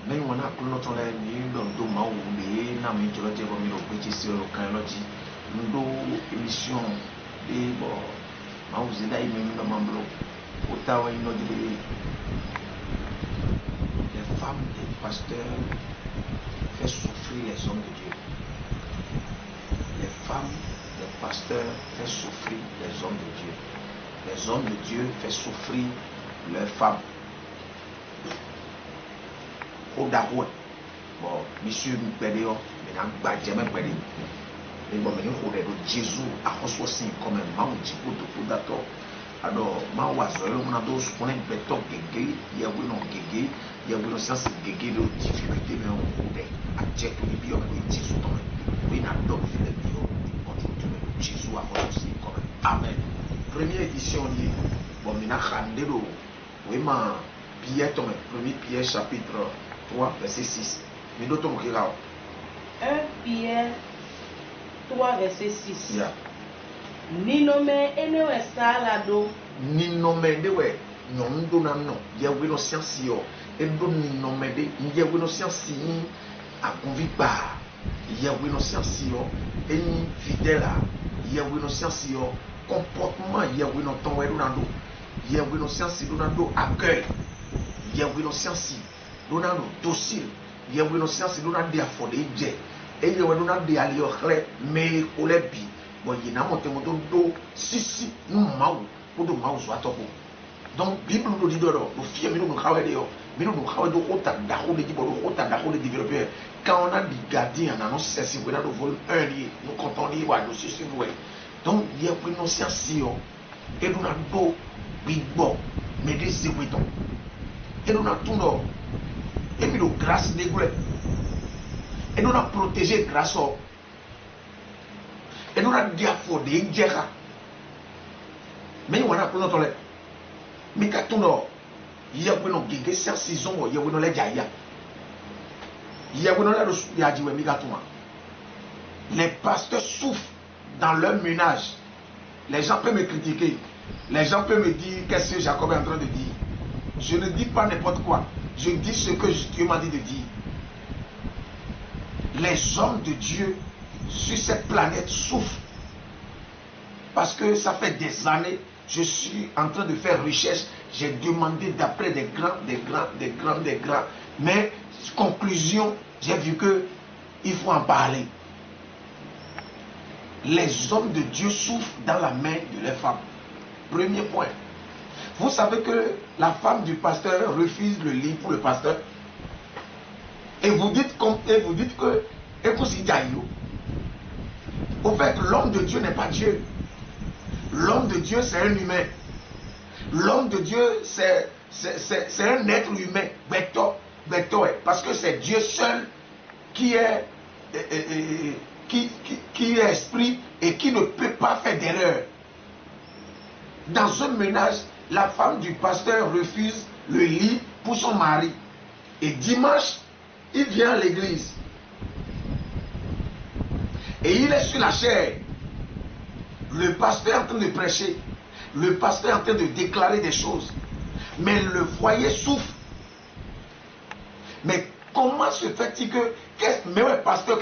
Mais on a pour notre ni dans le moment où les namis tu l'as dit comme le petit sur le canoti nous émission et bon ma vous aidez même dans mon blog autant une autre les femmes des pasteurs fait souffrir les hommes de Dieu. Les femmes des pasteurs fait souffrir les hommes de Dieu. Les hommes de Dieu fait souffrir leurs femmes. Bon, monsieur Pédéo, maintenant, Badjamé Pédé. Et bon, mais nous, Jésus a reçu aussi comme un maman du coup de d'accord. Alors, ma oiseau, on a d'autres qu'on aime béton, gégé, il y a eu non gégé, il y a eu non sens gégé de difficulté, mais on est à check pour les bio, mais Jésus tombe. Oui, n'a donc fait les bio, on Jésus a reçu aussi comme un amen. Première édition, bon, maintenant, Randelo, oui, ma Pierre tombe, premier Pierre chapitre 3, verset 6. Mais d'autres, on regarde. 1 Pierre 3, verset 6. Yeah. Ni nommé enewe salado. Ni nommé de we non dona no ya we no science yo e do ni nommé de ya we no science ni a convipa ya we no science yo e ni fidèle ya we no science yo comportement ya we no ton we do ya we no science do accueil ya we no science do docile ya we no science do de afode je e ya we no de ali okle me olebi bon il n'a monté mon dos si nous maou pour de maou soit top donc bible nous dit dehors nous fier nous travailler dehors mais nous travailler de haute d'accord de dire haute d'accord de développer quand on a des gardiens on annonce c'est si vous avez vol 1 nous comptons les wa nous si vous donc il y a une nonciation et nous a do big bo mais des séquitons et nous a tout nord et puis nous grâce négre et nous a protégé grâce au et nous avons dit à Ford et Djera. Mais on a pris notre lait. Mais quand on il y a une gigé 6 ans, il y a une lait jaya. Il y a une lait les pasteurs souffrent dans leur ménage. Les gens peuvent me critiquer. Les gens peuvent me dire qu'est-ce que Jacob est en train de dire. Je ne dis pas n'importe quoi. Je dis ce que Dieu m'a dit de dire. Les hommes de Dieu sur cette planète souffre parce que ça fait des années je suis en train de faire recherche, j'ai demandé d'après des grands, mais conclusion, j'ai vu que il faut en parler. Les hommes de Dieu souffrent dans la main de leurs femmes. Premier point. Vous savez que la femme du pasteur refuse le lit pour le pasteur et vous dites que au fait, l'homme de Dieu n'est pas Dieu. L'homme de Dieu, c'est un humain. L'homme de Dieu, c'est un être humain. Parce que c'est Dieu seul qui est esprit et qui ne peut pas faire d'erreur. Dans un ménage, la femme du pasteur refuse le lit pour son mari. Et dimanche, il vient à l'église. Et il est sur la chair. Le pasteur est en train de prêcher. Le pasteur est en train de déclarer des choses. Mais le foyer souffre. Mais comment se fait-il que... Mais ouais, pasteur,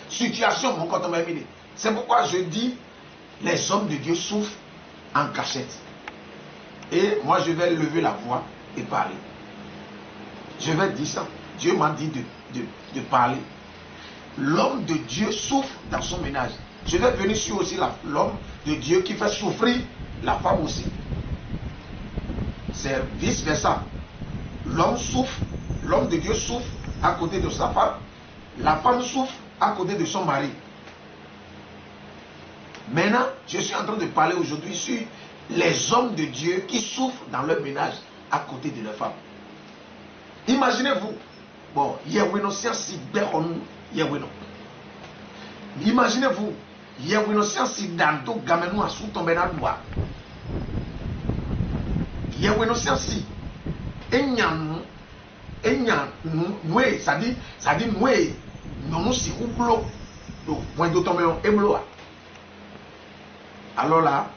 situation, mon compte. C'est pourquoi je dis, les hommes de Dieu souffrent en cachette. Et moi, je vais lever la voix et parler. Je vais dire ça. Dieu m'a dit de parler. L'homme de Dieu souffre dans son ménage. Je vais venir sur aussi l'homme de Dieu qui fait souffrir la femme aussi. C'est vice versa. L'homme souffre, l'homme de Dieu souffre à côté de sa femme. La femme souffre à côté de son mari. Maintenant, je suis en train de parler aujourd'hui sur les hommes de Dieu qui souffrent dans leur ménage à côté de leur femme. Imaginez-vous. Bon, il y a une science imaginez-vous, il y a une science dans tout gamin à sous tomber dans le bois. Il y a une science noué, ça dit noué, non si ou blo, donc point de tomber en émloa. Alors là,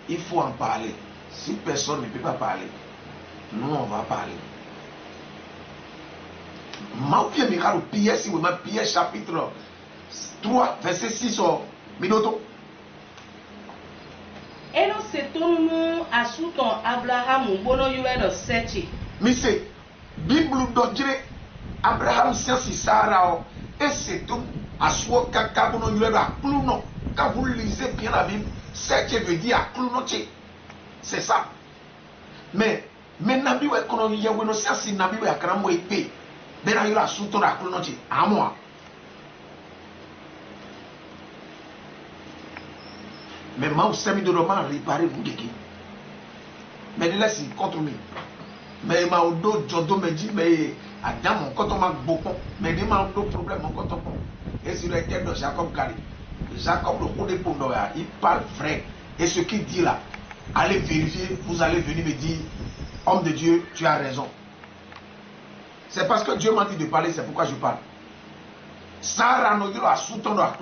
il faut en parler. Si personne ne peut pas parler, nous on va parler. Maupie Mikaro, Pierre, si vous m'avez Pierre chapitre 3, verset 6, Minoto. Et nous c'est à sous ton Abraham, bono yuedo sechi. Mise, Bible d'Odjire, Abraham science Sarah, et c'est tout, à soi, Kakabono yuedo à Cluno. Quand vous lisez bien la Bible, sechi veut dire à Cluno. C'est ça. Mais Nabi wa kono yewe no science Nabi wa karamo epé. Ben ayo la sous ton à Cluno. À moi. Mais moi, je suis de roman réparer vous qui. Mais là, c'est contre moi. Mais ma odo jodo me dit mais Adam mon quand on m'a beaucoup. Mais il m'a un problème mon quand on. Et sur le terre de Jacob Gary. Jacob le coup de Pondoya, il parle vrai. Et ce qu'il dit là, allez vérifier, vous allez venir me dire, homme de Dieu, tu as raison. C'est parce que Dieu m'a dit de parler, c'est pourquoi je parle. Sarah no a sous-ton à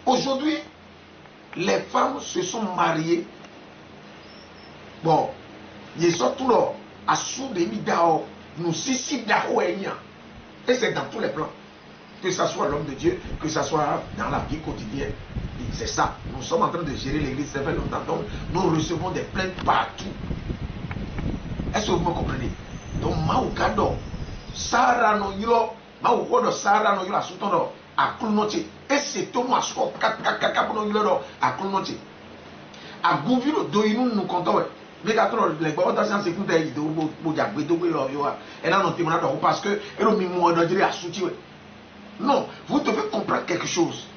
aujourd'hui, les femmes se sont mariées. Bon, ils sont tous là, à sous des midao, nous six d'ao et c'est dans tous les plans. Que ce soit l'homme de Dieu, que ce soit dans la vie quotidienne. C'est ça. Nous sommes en train de gérer l'église, ça fait longtemps. Donc, nous recevons des plaintes partout. Est-ce que vous me comprenez? Donc, Maoukado, Sarah no yo, Maoukodo, Sarah no yo, à sous-ton à Kounoche. Et c'est tout moi, à Kounoche. À Gouviro, Doinou, nous comptons. Mais quand les gens dans ces coups de Boudjak, et là, nous avons parce que, et le mimo de dire à soutien. Non, vous devez comprendre quelque chose.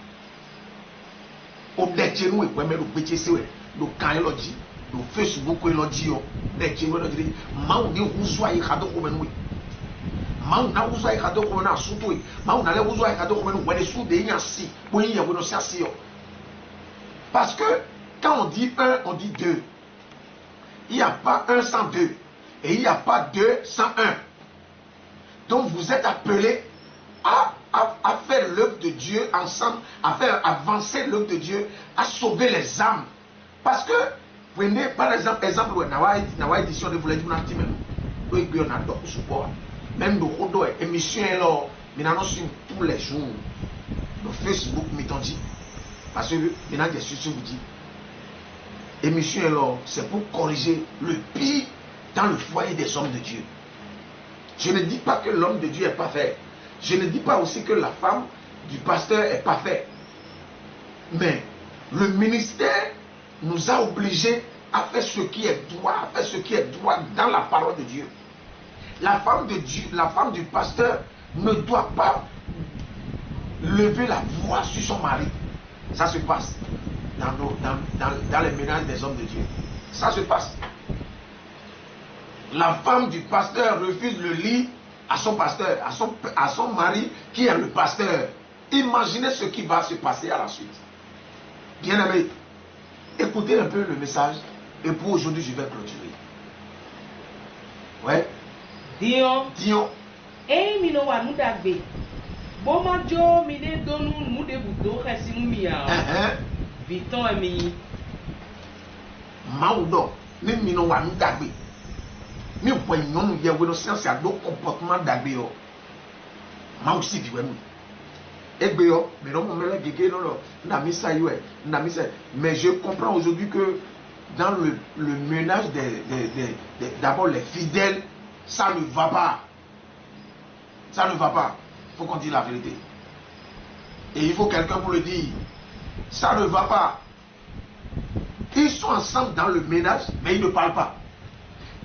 Au dernier nous, et le BTC, le Kailodji, le Facebook, le Lodji, le Djiro, Maoudi, vous soyez cadeau comme nous. Maouna, vous soyez cadeau comme nous, surtout. Maouna, vous soyez cadeau comme nous, les sous des Yansi, pour y avoir nos assis. Parce que quand on dit un, on dit deux. Il n'y a pas un sans deux. Et il n'y a pas deux sans un. Donc vous êtes appelés à faire l'œuvre de Dieu ensemble, à faire avancer l'œuvre de Dieu, à sauver les âmes. Parce que, prenez par exemple, dans l'édition de vous l'avez dit, même le émission est là, tous les jours, le Facebook m'étant dit, parce que maintenant, je suis sûr vous dit, émission est là, c'est pour corriger le pire dans le foyer des hommes de Dieu. Je ne dis pas que l'homme de Dieu est parfait. Je ne dis pas aussi que la femme du pasteur est parfaite. Mais le ministère nous a obligés à faire ce qui est droit, à faire ce qui est droit dans la parole de Dieu. La femme de Dieu, la femme du pasteur ne doit pas lever la voix sur son mari. Ça se passe dans les ménages des hommes de Dieu. Ça se passe. La femme du pasteur refuse le lit à son pasteur, à son mari qui est le pasteur. Imaginez ce qui va se passer à la suite. Bien aimé, écoutez un peu le message et pour aujourd'hui je vais clôturer. Ouais. Dion. Et mino wa nous d'agbe. Boma jo mine donu nous de budo khasi mia. Viton ami. Maudo, ne mino wa nous d'agbe. Mi po nyon ye we no science a do comportement d'agbe yo. Ma aussi biwe nous. Egbe yo, mais non me le gege non na mi sa yo na mi sa. Mais je comprends aujourd'hui que dans le ménage d'abord les fidèles, ça ne va pas. Ça ne va pas. Il faut qu'on dise la vérité. Et il faut quelqu'un pour le dire. Ça ne va pas. Ils sont ensemble dans le ménage, mais ils ne parlent pas.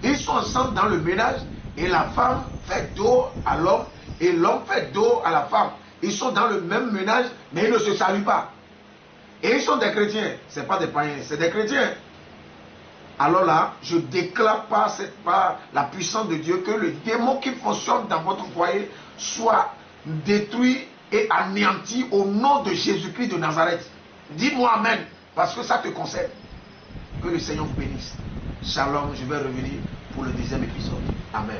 Ils sont ensemble dans le ménage et la femme fait dos à l'homme et l'homme fait dos à la femme. Ils sont dans le même ménage, mais ils ne se saluent pas. Et ils sont des chrétiens. Ce n'est pas des païens, c'est des chrétiens. Alors là, je déclare par la puissance de Dieu que le démon qui fonctionne dans votre foyer soit détruit et anéanti au nom de Jésus-Christ de Nazareth. Dis-moi Amen, parce que ça te concerne. Que le Seigneur vous bénisse. Shalom, je vais revenir pour le deuxième épisode. Amen.